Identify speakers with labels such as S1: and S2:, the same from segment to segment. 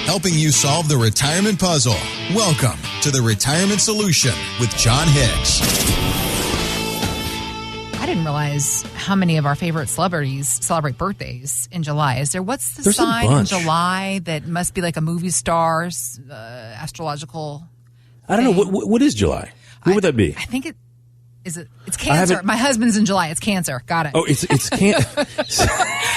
S1: helping you solve the retirement puzzle. Welcome to The Retirement Solution with John Hicks.
S2: I didn't realize how many of our favorite celebrities celebrate birthdays in July. What's the
S3: There's
S2: sign in July that must be like a movie star's astrological
S3: I don't know. What is July? What would that be?
S2: I think it's Cancer. My husband's in July. It's Cancer. Got it.
S3: Oh, it's Cancer.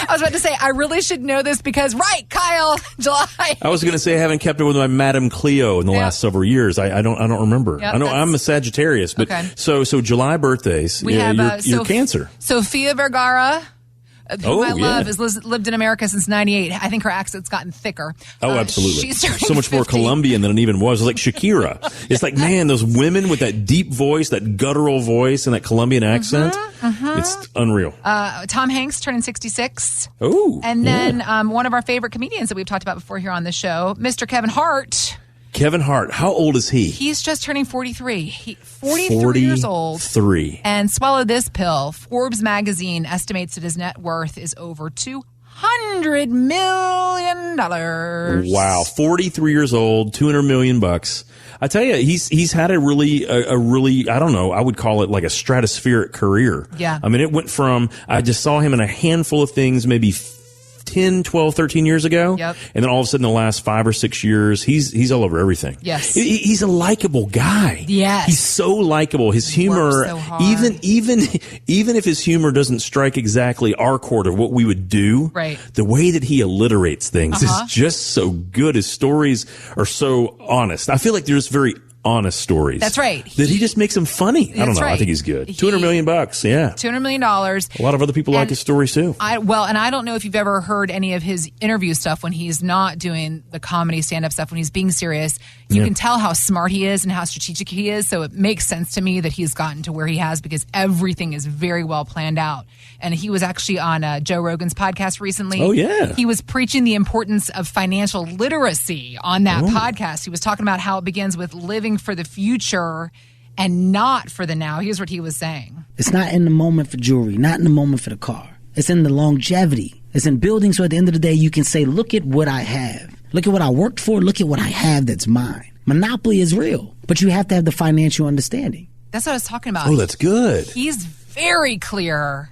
S2: I was about to say, I really should know this because, right, Kyle, July.
S3: I was going to say I haven't kept up with my Madame Cleo in the last several years. I don't remember.
S2: Yep,
S3: I know I'm a Sagittarius, but
S2: okay.
S3: So July birthdays.
S2: We have
S3: you're Cancer.
S2: Sofia Vergara. Who I love,
S3: yeah.
S2: has lived in America since '98. I think her accent's gotten thicker.
S3: Oh, absolutely.
S2: She's turning
S3: so much
S2: 50.
S3: more Colombian than it even was. It was like Shakira. It's like, man, those women with that deep voice, that guttural voice, and that Colombian accent. It's unreal.
S2: Tom Hanks turning 66.
S3: Oh,
S2: and then one of our favorite comedians that we've talked about before here on the show, Mr. Kevin Hart.
S3: Kevin Hart. How old is he?
S2: He's just turning 43. 43 years old.
S3: 43.
S2: And swallow this pill. Forbes magazine estimates that his net worth is over $200 million.
S3: Wow. 43 years old, $200 million. I tell you, he's had a really, I don't know, I would call it like a stratospheric career.
S2: Yeah.
S3: I mean, it went from, I just saw him in a handful of things, maybe 10, 12, 13 years ago.
S2: Yep.
S3: And then all of a sudden, the last 5 or 6 years, he's all over everything.
S2: Yes.
S3: He's a likable guy.
S2: Yes.
S3: He's so likable. His humor,
S2: so hard.
S3: even if his humor doesn't strike exactly our chord of what we would do,
S2: right.
S3: The way that he alliterates things is just so good. His stories are so honest. I feel like there's very honest stories.
S2: That's right.
S3: That he just makes them funny. I don't know.
S2: Right.
S3: I think he's good. $200 million. Yeah.
S2: $200 million.
S3: A lot of other people like his stories too.
S2: And I don't know if you've ever heard any of his interview stuff when he's not doing the comedy stand-up stuff, when he's being serious. You can tell how smart he is and how strategic he is. So it makes sense to me that he's gotten to where he has because everything is very well planned out. And he was actually on Joe Rogan's podcast recently.
S3: Oh, yeah.
S2: He was preaching the importance of financial literacy on that podcast. He was talking about how it begins with living for the future and not for the now. Here's what he was saying.
S4: It's not in the moment for jewelry, not in the moment for the car. It's in the longevity. It's in building so at the end of the day you can say, look at what I have. Look at what I worked for. Look at what I have that's mine. Monopoly is real, but you have to have the financial understanding.
S2: That's what I was talking about.
S3: Oh, that's good.
S2: He's very clear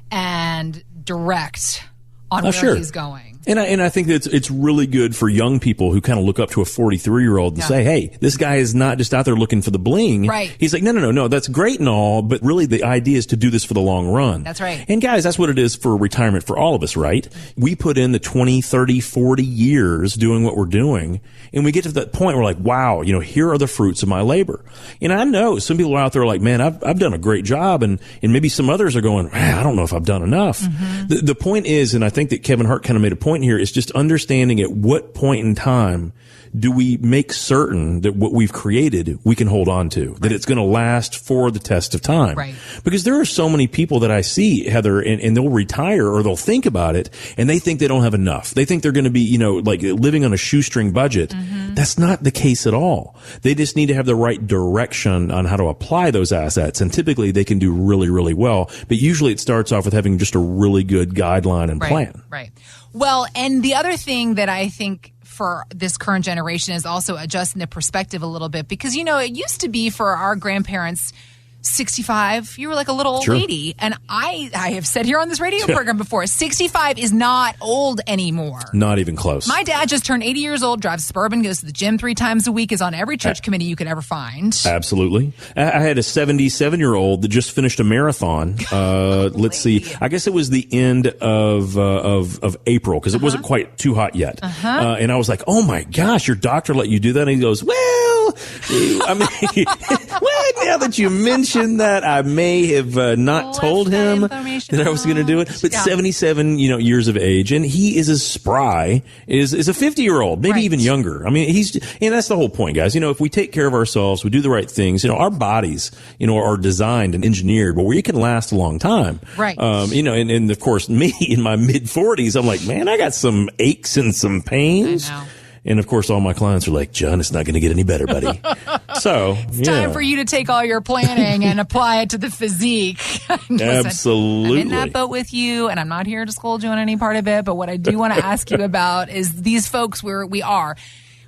S2: and direct on where he's going.
S3: And I think that it's really good for young people who kind of look up to a 43-year-old and say, hey, this guy is not just out there looking for the bling.
S2: Right.
S3: He's like, no, that's great and all, but really the idea is to do this for the long run.
S2: That's right.
S3: And guys, that's what it is for retirement for all of us, right? We put in the 20, 30, 40 years doing what we're doing, and we get to that point where we're like, wow, here are the fruits of my labor. And I know some people are out there like, man, I've done a great job, and maybe some others are going, I don't know if I've done enough. Mm-hmm. The point is, and I think that Kevin Hart kind of made a point here, is just understanding at what point in time do we make certain that what we've created we can hold on to, that it's going to last for the test of time.
S2: Right.
S3: Because there are so many people that I see, Heather, and they'll retire or they'll think about it and they think they don't have enough. They think they're going to be, like living on a shoestring budget. Mm-hmm. That's not the case at all. They just need to have the right direction on how to apply those assets. And typically they can do really, really well. But usually it starts off with having just a really good guideline and plan.
S2: Right. Well, and the other thing that I think for this current generation is also adjusting the perspective a little bit because, it used to be for our grandparents, 65, you were like a little old lady. And I have said here on this radio program before, 65 is not old anymore.
S3: Not even close.
S2: My dad just turned 80 years old, drives Suburban, goes to the gym 3 times a week, is on every church committee you could ever find.
S3: Absolutely. I had a 77-year-old that just finished a marathon. Let's see. I guess it was the end of April because it wasn't quite too hot yet. And I was like, oh my gosh, your doctor let you do that? And he goes, well, now that you mentioned that, I may have not told him that I was going to do it. But 77, years of age, and he is as spry as a 50-year-old, maybe even younger. I mean, and that's the whole point, guys. If we take care of ourselves, we do the right things. Our bodies, are designed and engineered, but we can last a long time.
S2: Right.
S3: And of course, me in my mid 40s, I'm like, man, I got some aches and some pains.
S2: I know.
S3: And of course, all my clients are like, John, it's not going to get any better, buddy. So
S2: it's time for you to take all your planning and apply it to the physique. Listen,
S3: absolutely.
S2: I'm in that boat with you, and I'm not here to scold you on any part of it. But what I do want to ask you about is these folks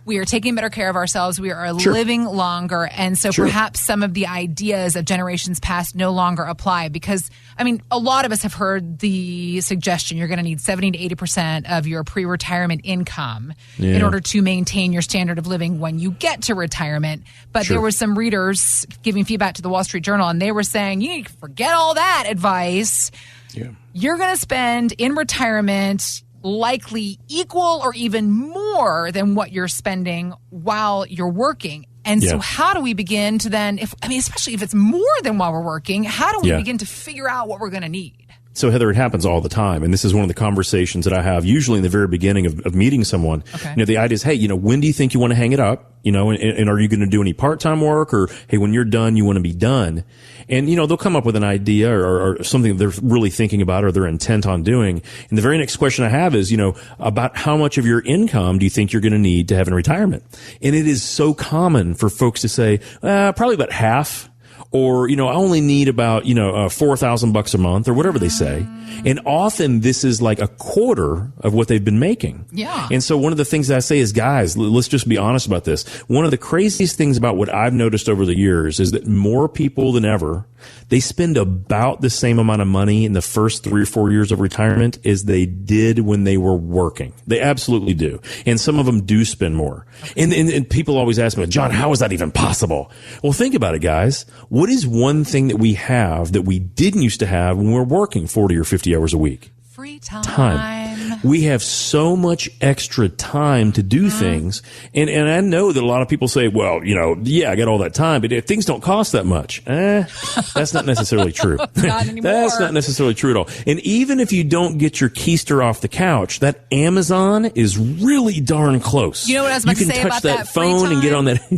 S2: we are taking better care of ourselves. We are living longer. And so perhaps some of the ideas of generations past no longer apply because, I mean, a lot of us have heard the suggestion you're going to need 70 to 80% of your pre-retirement income in order to maintain your standard of living when you get to retirement. But there were some readers giving feedback to the Wall Street Journal, and they were saying, you need to forget all that advice. Yeah. You're going to spend in retirement likely equal or even more than what you're spending while you're working. And so how do we begin to then, especially if it's more than while we're working, how do we begin to figure out what we're going to need?
S3: So, Heather, it happens all the time. And this is one of the conversations that I have usually in the very beginning of meeting someone. Okay. The idea is, hey, when do you think you want to hang it up? And are you going to do any part-time work? Or, hey, when you're done, you want to be done. And, they'll come up with an idea or something they're really thinking about or they're intent on doing. And the very next question I have is, about how much of your income do you think you're going to need to have in retirement? And it is so common for folks to say, probably about half. Or, I only need about, $4,000 a month or whatever they say. And often this is like a quarter of what they've been making.
S2: Yeah.
S3: And so one of the things that I say is, guys, let's just be honest about this. One of the craziest things about what I've noticed over the years is that more people than ever, they spend about the same amount of money in the first 3 or 4 years of retirement as they did when they were working. They absolutely do. And some of them do spend more. And people always ask me, John, how is that even possible? Well, think about it, guys. What is one thing that we have that we didn't used to have when we were working 40 or 50 hours a week?
S2: Free time.
S3: We have so much extra time to do things. And I know that a lot of people say, well, I got all that time, but if things don't cost that much. That's not necessarily true.
S2: Not anymore.
S3: That's not necessarily true at all. And even if you don't get your keister off the couch, that Amazon is really darn close.
S2: You know what I was about to say about that
S3: You can touch that phone and get on that.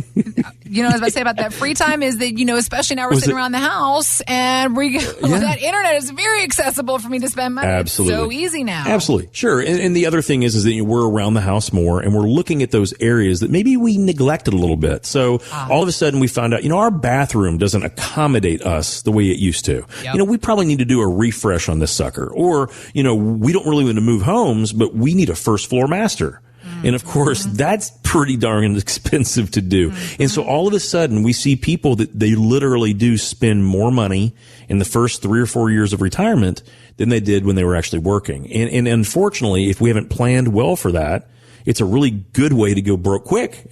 S2: You know what I was about to say about that free time is that, especially now we're sitting around the house and that internet is very accessible for me to spend money.
S3: Absolutely.
S2: It's so easy now.
S3: Absolutely. Sure. And the other thing is that we're around the house more and we're looking at those areas that maybe we neglected a little bit. So all of a sudden we found out, our bathroom doesn't accommodate us the way it used to. Yep. We probably need to do a refresh on this sucker. Or, we don't really want to move homes, but we need a first floor master. And of course, that's pretty darn expensive to do. And so all of a sudden we see people that they literally do spend more money in the first 3 or 4 years of retirement than they did when they were actually working. And unfortunately, if we haven't planned well for that, it's a really good way to go broke quick,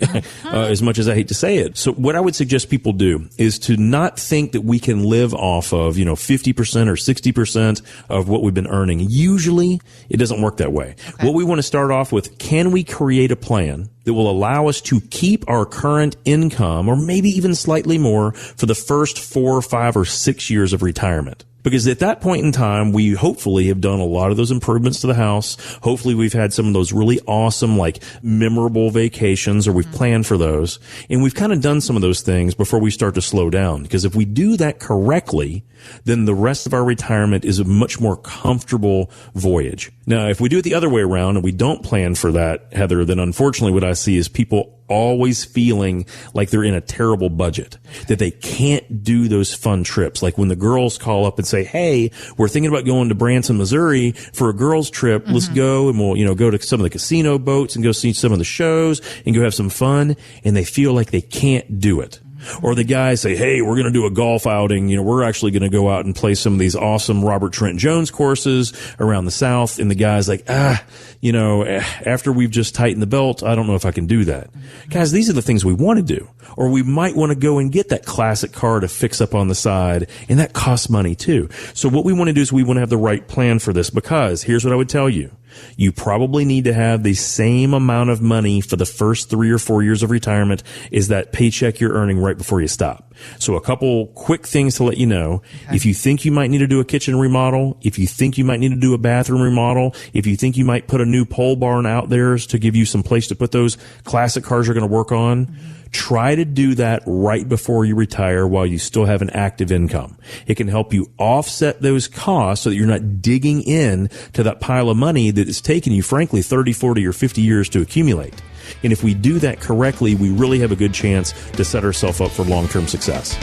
S3: as much as I hate to say it. So what I would suggest people do is to not think that we can live off of, 50% or 60% of what we've been earning. Usually it doesn't work that way. Okay. What we want to start off with, can we create a plan that will allow us to keep our current income or maybe even slightly more for the first 4 or 5 or 6 years of retirement? Because at that point in time, we hopefully have done a lot of those improvements to the house. Hopefully we've had some of those really awesome, memorable vacations, or we've planned for those. And we've kind of done some of those things before we start to slow down. Because if we do that correctly, then the rest of our retirement is a much more comfortable voyage. Now, if we do it the other way around and we don't plan for that, Heather, then unfortunately what I see is people always feeling like they're in a terrible budget, that they can't do those fun trips. Like when the girls call up and say, hey, we're thinking about going to Branson, Missouri for a girls trip. Let's go and we'll, go to some of the casino boats and go see some of the shows and go have some fun. And they feel like they can't do it. Or the guys say, hey, we're going to do a golf outing. We're actually going to go out and play some of these awesome Robert Trent Jones courses around the South. And the guy's like, after we've just tightened the belt, I don't know if I can do that. Guys, these are the things we want to do. Or we might want to go and get that classic car to fix up on the side. And that costs money too. So what we want to do is we want to have the right plan for this, because here's what I would tell you. You probably need to have the same amount of money for the first 3 or 4 years of retirement as that paycheck you're earning right before you stop. So a couple quick things to let you know. Okay. If you think you might need to do a kitchen remodel, if you think you might need to do a bathroom remodel, if you think you might put a new pole barn out there to give you some place to put those classic cars you're going to work on, try to do that right before you retire while you still have an active income. It can help you offset those costs so that you're not digging in to that pile of money that is taking you, frankly, 30, 40, or 50 years to accumulate. And if we do that correctly, we really have a good chance to set ourselves up for long-term success.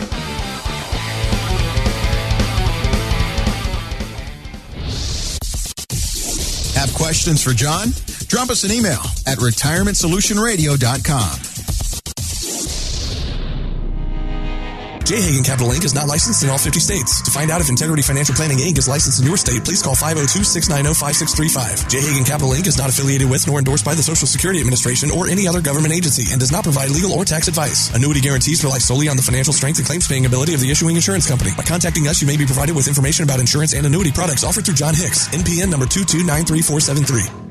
S1: Have questions for John? Drop us an email at retirementsolutionradio.com.
S5: J. Hagan Capital Inc. is not licensed in all 50 states. To find out if Integrity Financial Planning Inc. is licensed in your state, please call 502-690-5635. J. Hagan Capital Inc. is not affiliated with nor endorsed by the Social Security Administration or any other government agency and does not provide legal or tax advice. Annuity guarantees rely solely on the financial strength and claims paying ability of the issuing insurance company. By contacting us, you may be provided with information about insurance and annuity products offered through John Hicks, NPN number 2293473.